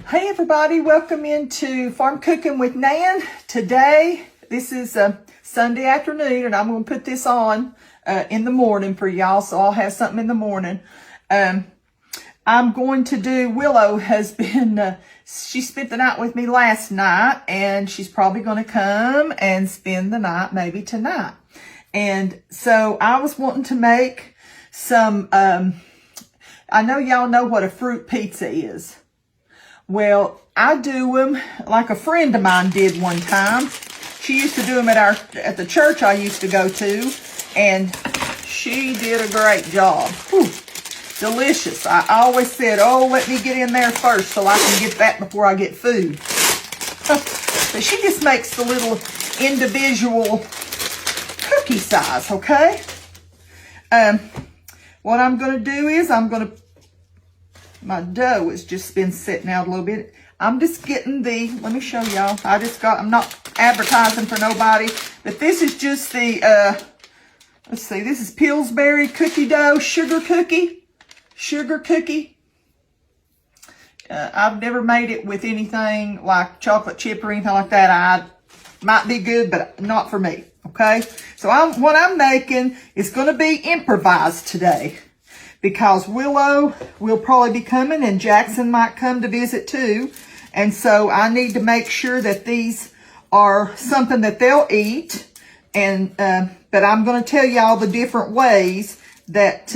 Hey everybody, welcome into Farm Cooking with Nan. Today, this is a Sunday afternoon and I'm going to put this on in the morning for y'all, so I'll have something in the morning. I'm going to do, Willow has been, she spent the night with me last night and she's probably going to come and spend the night maybe tonight. And so I was wanting to make some, I know y'all know what a fruit pizza is. Well, I do them like a friend of mine did one time. She used to do them at the church I used to go to, and she did a great job. Whew, delicious. I always said, oh, let me get in there first so I can get that before I get food. But she just makes the little individual cookie size, okay? What I'm going to do is my dough has just been sitting out a little bit. I'm just getting let me show y'all. I'm not advertising for nobody, but this is just the, let's see, this is Pillsbury cookie dough, sugar cookie. I've never made it with anything like chocolate chip or anything like that. I might be good, but not for me, okay? So what I'm making is going to be improvised today, because Willow will probably be coming and Jackson might come to visit too. And so I need to make sure that these are something that they'll eat. And but I'm going to tell y'all the different ways that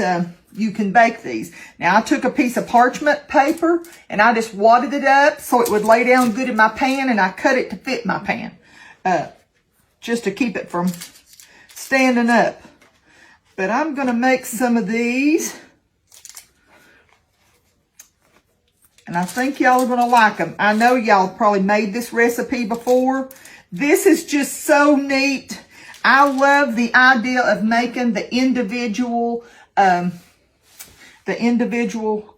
you can bake these. Now, I took a piece of parchment paper and I just wadded it up so it would lay down good in my pan, and I cut it to fit my pan, just to keep it from standing up. But I'm going to make some of these, and I think y'all are going to like them. I know y'all probably made this recipe before. This is just so neat. I love the idea of making the individual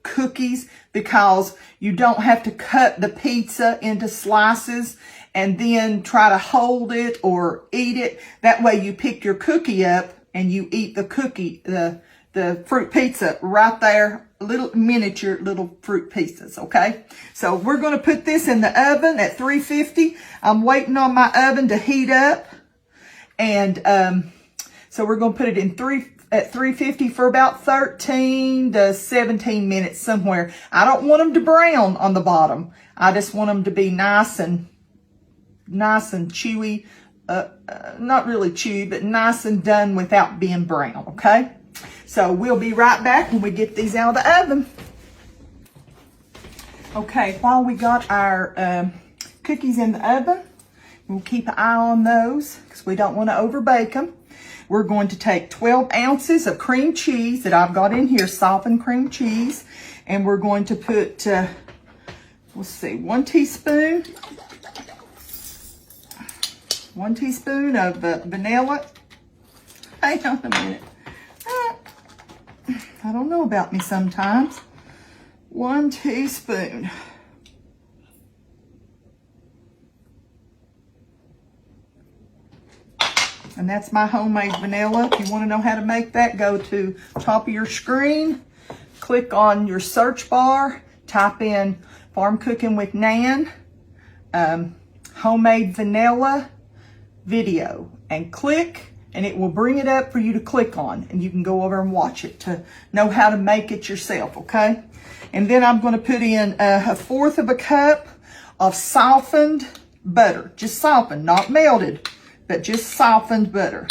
cookies, because you don't have to cut the pizza into slices and then try to hold it or eat it. That way you pick your cookie up and you eat the cookie, the fruit pizza right there. Little miniature little fruit pieces, okay? So we're going to put this in the oven at 350. I'm waiting on my oven to heat up. And so we're going to put it at 350 for about 13 to 17 minutes somewhere. I don't want them to brown on the bottom. I just want them to be nice and chewy. Not really chewy, but nice and done without being brown, okay? So we'll be right back when we get these out of the oven. Okay, while we got our cookies in the oven, we'll keep an eye on those because we don't want to overbake them. We're going to take 12 ounces of cream cheese that I've got in here, softened cream cheese, and we're going to put, let's see, 1 teaspoon of vanilla. Hang on a minute. I don't know about me sometimes. 1 teaspoon. And that's my homemade vanilla. If you want to know how to make that, go to top of your screen, click on your search bar, type in Farm Cooking with Nan, homemade vanilla video, and click, and it will bring it up for you to click on, and you can go over and watch it to know how to make it yourself, okay? And then I'm going to put in 1/4 cup of softened butter, just softened, not melted, but just softened butter.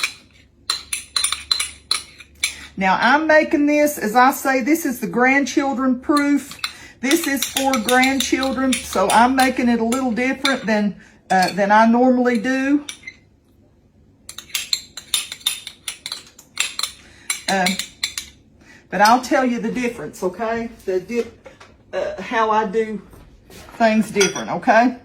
Now I'm making this, as I say, this is the grandchildren proof. This is for grandchildren, so I'm making it a little different than I normally do. But I'll tell you the difference, okay? How I do things different, okay?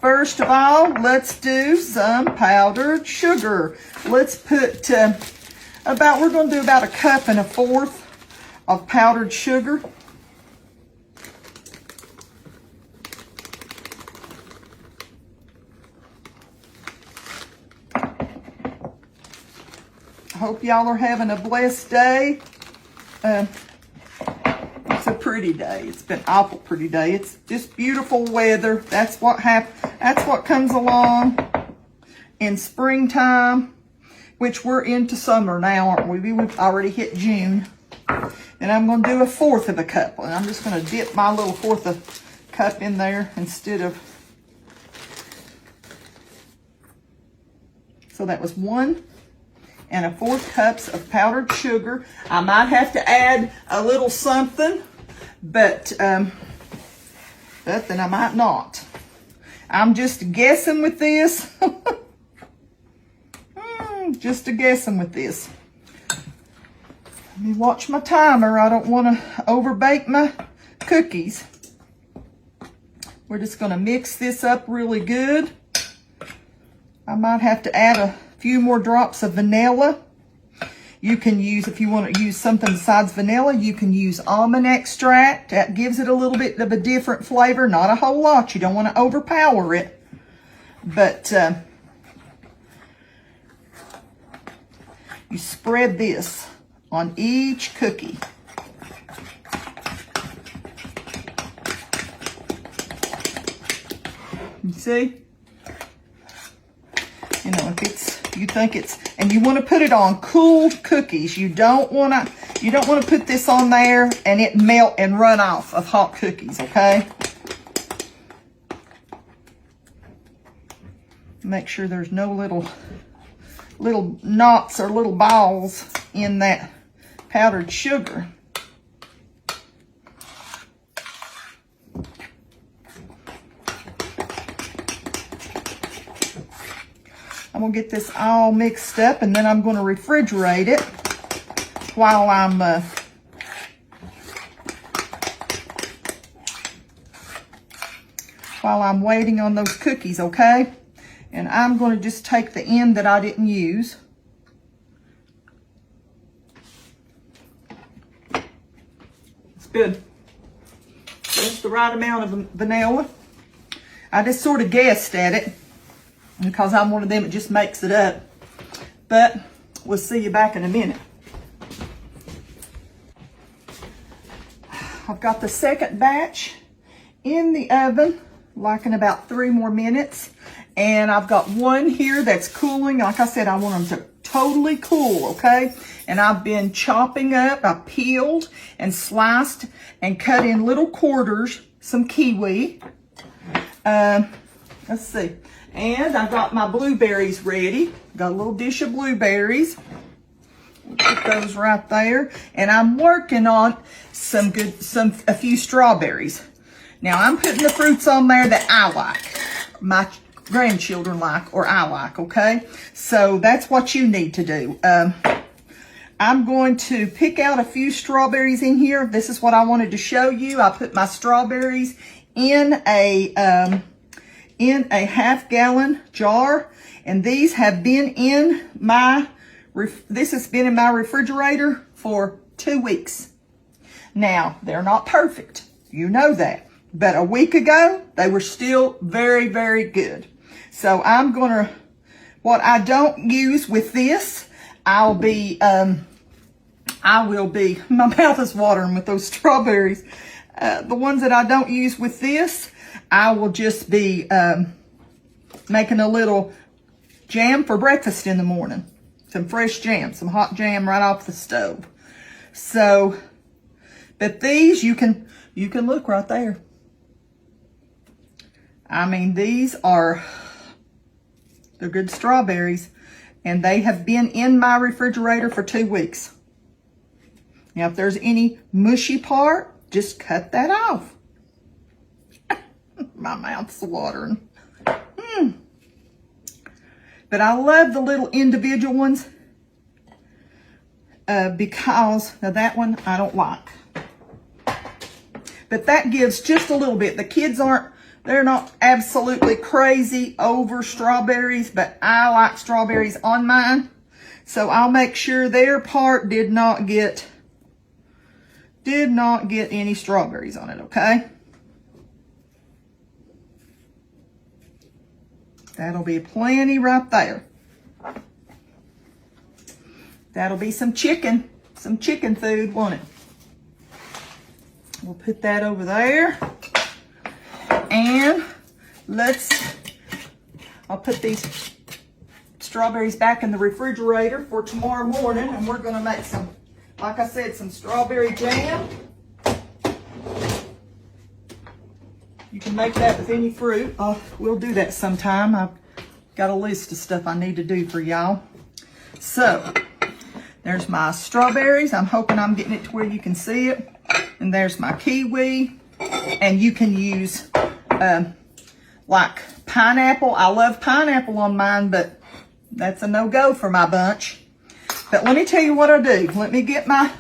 First of all, let's do some powdered sugar. Let's put we're going to do about 1.25 cups of powdered sugar. I hope y'all are having a blessed day. It's a pretty day. It's been awful pretty day. It's just beautiful weather. That's what comes along in springtime, which we're into summer now, aren't we? We've already hit June. And I'm going to do a fourth of a cup. And I'm just going to dip my little fourth of cup in there instead of... So that was 1 1/4 cups of powdered sugar. I might have to add a little something, but then I might not. I'm just guessing with this. Just a guessing with this. Let me watch my timer. I don't want to overbake my cookies. We're just going to mix this up really good. I might have to add a few more drops of vanilla. You can use, if you want to use something besides vanilla, you can use almond extract. That gives it a little bit of a different flavor. Not a whole lot. You don't want to overpower it. But you spread this on each cookie. You see? You know, you think it's, and you want to put it on cooled cookies. You don't want to put this on there and it melt and run off of hot cookies, okay? Make sure there's no little knots or little balls in that powdered sugar. I'm going to get this all mixed up, and then I'm going to refrigerate it while I'm waiting on those cookies, okay? And I'm going to just take the end that I didn't use. It's good. Just the right amount of vanilla. I just sort of guessed at it, because I'm one of them that just makes it up. But we'll see you back in a minute. I've got the second batch in the oven, like in about 3 more minutes. And I've got one here that's cooling. Like I said, I want them to totally cool, okay? And I've been chopping up, I peeled and sliced and cut in little quarters some kiwi. Let's see. And I've got my blueberries ready. Got a little dish of blueberries. Put those right there. And I'm working on a few strawberries. Now I'm putting the fruits on there that I like, my grandchildren like, or I like, okay? So that's what you need to do. I'm going to pick out a few strawberries in here. This is what I wanted to show you. I put my strawberries in a half-gallon jar, and these have been in my refrigerator for 2 weeks. Now, they're not perfect. You know that. But a week ago, they were still very, very good. So I'm going to, what I don't use with this, I will be, my mouth is watering with those strawberries. The ones that I don't use with this, I will just be making a little jam for breakfast in the morning. Some fresh jam, some hot jam right off the stove. So, but these you can look right there. I mean, they're good strawberries, and they have been in my refrigerator for 2 weeks. Now, if there's any mushy part, just cut that off. My mouth's watering. But I love the little individual ones because, now that one I don't like. But that gives just a little bit. The kids they're not absolutely crazy over strawberries, but I like strawberries on mine. So I'll make sure their part did not get any strawberries on it, okay? That'll be plenty right there. That'll be some chicken food, won't it? We'll put that over there. And I'll put these strawberries back in the refrigerator for tomorrow morning, and we're gonna make some, like I said, some strawberry jam. You can make that with any fruit. We'll do that sometime. I've got a list of stuff I need to do for y'all. So, there's my strawberries. I'm hoping I'm getting it to where you can see it. And there's my kiwi. And you can use like pineapple. I love pineapple on mine, but that's a no-go for my bunch. But let me tell you what I do. Let me get my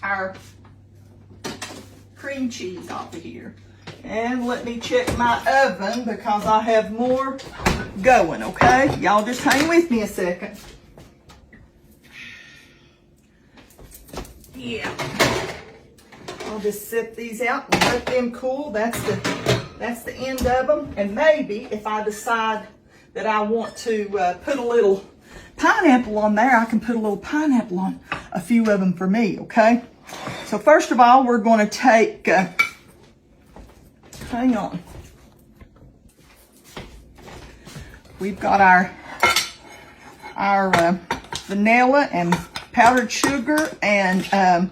our cream cheese off of here. And let me check my oven because I have more going, okay? Y'all just hang with me a second. Yeah. I'll just set these out and let them cool. That's the end of them. And maybe if I decide that I want to put a little pineapple on there, I can put a little pineapple on a few of them for me, okay? So first of all, we're going to take, hang on. We've got our vanilla and powdered sugar and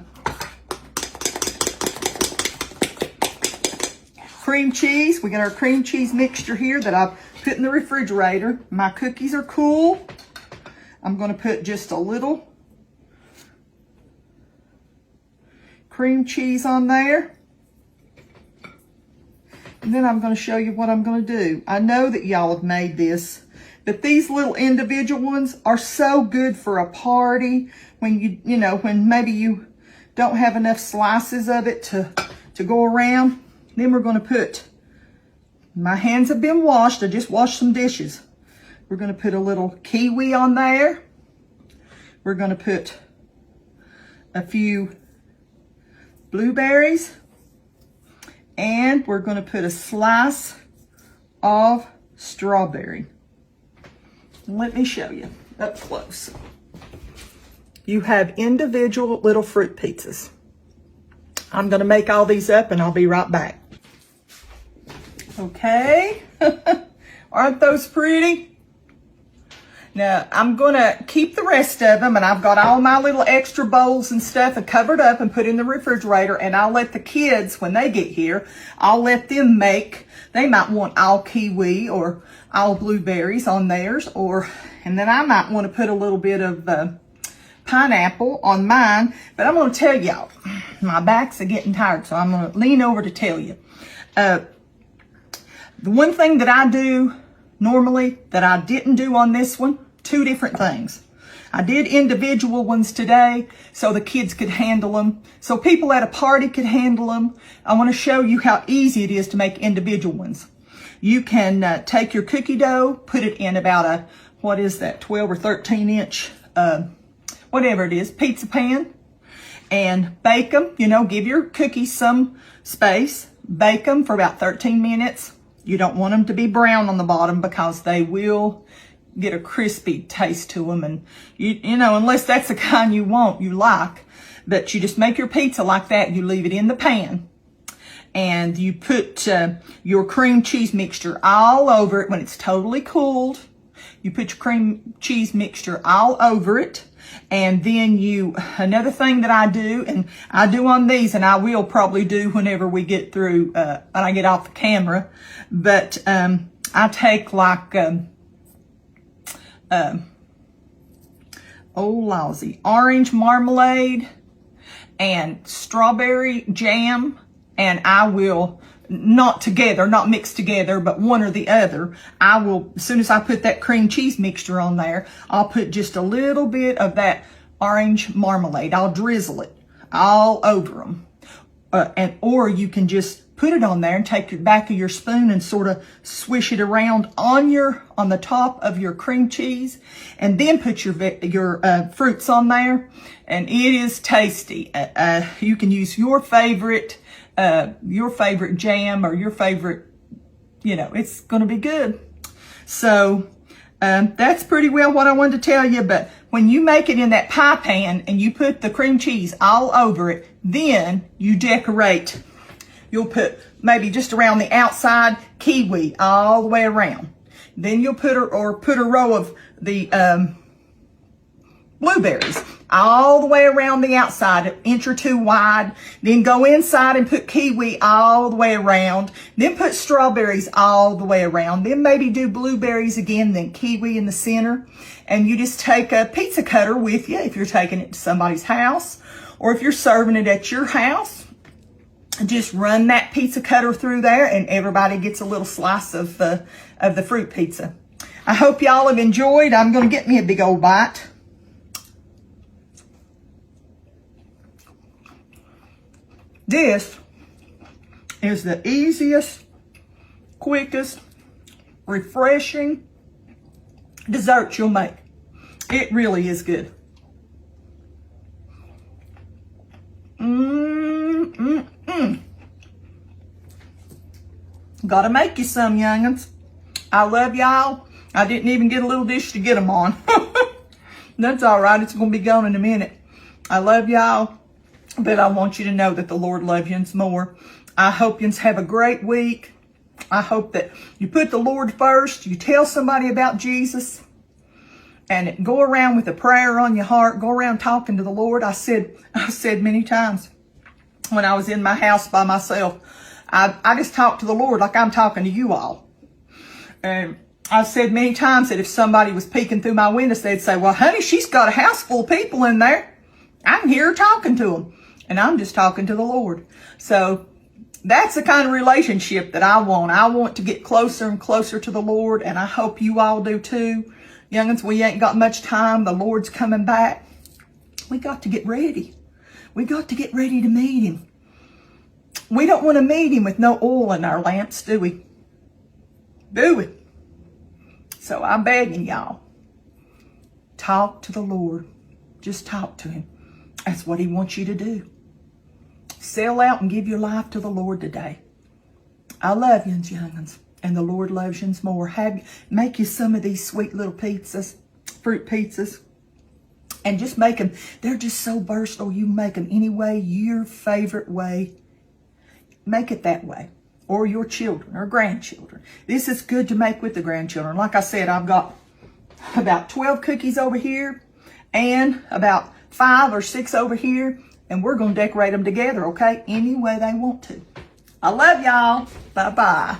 cream cheese. We got our cream cheese mixture here that I've put in the refrigerator. My cookies are cool. I'm going to put just a little cream cheese on there. And then I'm going to show you what I'm going to do. I know that y'all have made this, but these little individual ones are so good for a party when when maybe you don't have enough slices of it to go around. Then we're going to put, my hands have been washed. I just washed some dishes. We're going to put a little kiwi on there. We're going to put a few blueberries. And we're going to put a slice of strawberry. Let me show you up close. You have individual little fruit pizzas. I'm going to make all these up and I'll be right back. Okay. Aren't those pretty? Now, I'm going to keep the rest of them, and I've got all my little extra bowls and stuff covered up and put in the refrigerator, and I'll let the kids, when they get here, I'll let them make, they might want all kiwi or all blueberries on theirs, and then I might want to put a little bit of pineapple on mine. But I'm going to tell y'all, my backs are getting tired, so I'm going to lean over to tell you. The one thing that I do normally that I didn't do on this one, two different things. I did individual ones today so the kids could handle them, so people at a party could handle them. I want to show you how easy it is to make individual ones. You can take your cookie dough, put it in about a, 12 or 13 inch, whatever it is, pizza pan, and bake them. Give your cookies some space. Bake them for about 13 minutes. You don't want them to be brown on the bottom because they will get a crispy taste to them. And, unless that's the kind you like. But you just make your pizza like that. You leave it in the pan. And you put your cream cheese mixture all over it when it's totally cooled. You put your cream cheese mixture all over it. And then another thing that I do, and I do on these, and I will probably do whenever we get through, when I get off the camera, but I take like, orange marmalade and strawberry jam, and I will, not mixed together, but one or the other. I will, as soon as I put that cream cheese mixture on there, I'll put just a little bit of that orange marmalade. I'll drizzle it all over them. Or you can just put it on there and take the back of your spoon and sort of swish it around on the top of your cream cheese, and then put your fruits on there, and it is tasty. You can use your favorite jam or your favorite, it's going to be good. So That's pretty well what I wanted to tell you, but when you make it in that pie pan and you put the cream cheese all over it, then you decorate. You'll put maybe just around the outside kiwi all the way around. Then you'll put a row of the blueberries all the way around the outside, an inch or two wide. Then go inside and put kiwi all the way around. Then put strawberries all the way around. Then maybe do blueberries again, then kiwi in the center. And you just take a pizza cutter with you if you're taking it to somebody's house, or if you're serving it at your house. Just run that pizza cutter through there and everybody gets a little slice of the fruit pizza. I hope y'all have enjoyed. I'm going to get me a big old bite. This is the easiest, quickest, refreshing dessert you'll make. It really is good. Gotta make you some, young'uns. I love y'all. I didn't even get a little dish to get them on. That's all right. It's going to be gone in a minute. I love y'all, but I want you to know that the Lord loves you more. I hope you have a great week. I hope that you put the Lord first. You tell somebody about Jesus. And go around with a prayer on your heart. Go around talking to the Lord. I've said many times when I was in my house by myself, I just talked to the Lord like I'm talking to you all. And I've said many times that if somebody was peeking through my windows, they'd say, well, honey, she's got a house full of people in there. I can hear her talking to them. And I'm just talking to the Lord. So that's the kind of relationship that I want. I want to get closer and closer to the Lord. And I hope you all do too. Young'uns, we ain't got much time. The Lord's coming back. We got to get ready. We got to get ready to meet him. We don't want to meet him with no oil in our lamps, do we? Do we? So I'm begging y'all, talk to the Lord. Just talk to him. That's what he wants you to do. Sell out and give your life to the Lord today. I love you, young'uns, and the Lord loves you more. Make you some of these sweet little pizzas, fruit pizzas, and just make them. They're just so versatile. You make them any way, your favorite way. Make it that way. Or your children or grandchildren. This is good to make with the grandchildren. Like I said, I've got about 12 cookies over here and about 5 or 6 over here. And we're going to decorate them together, okay? Any way they want to. I love y'all. Bye-bye.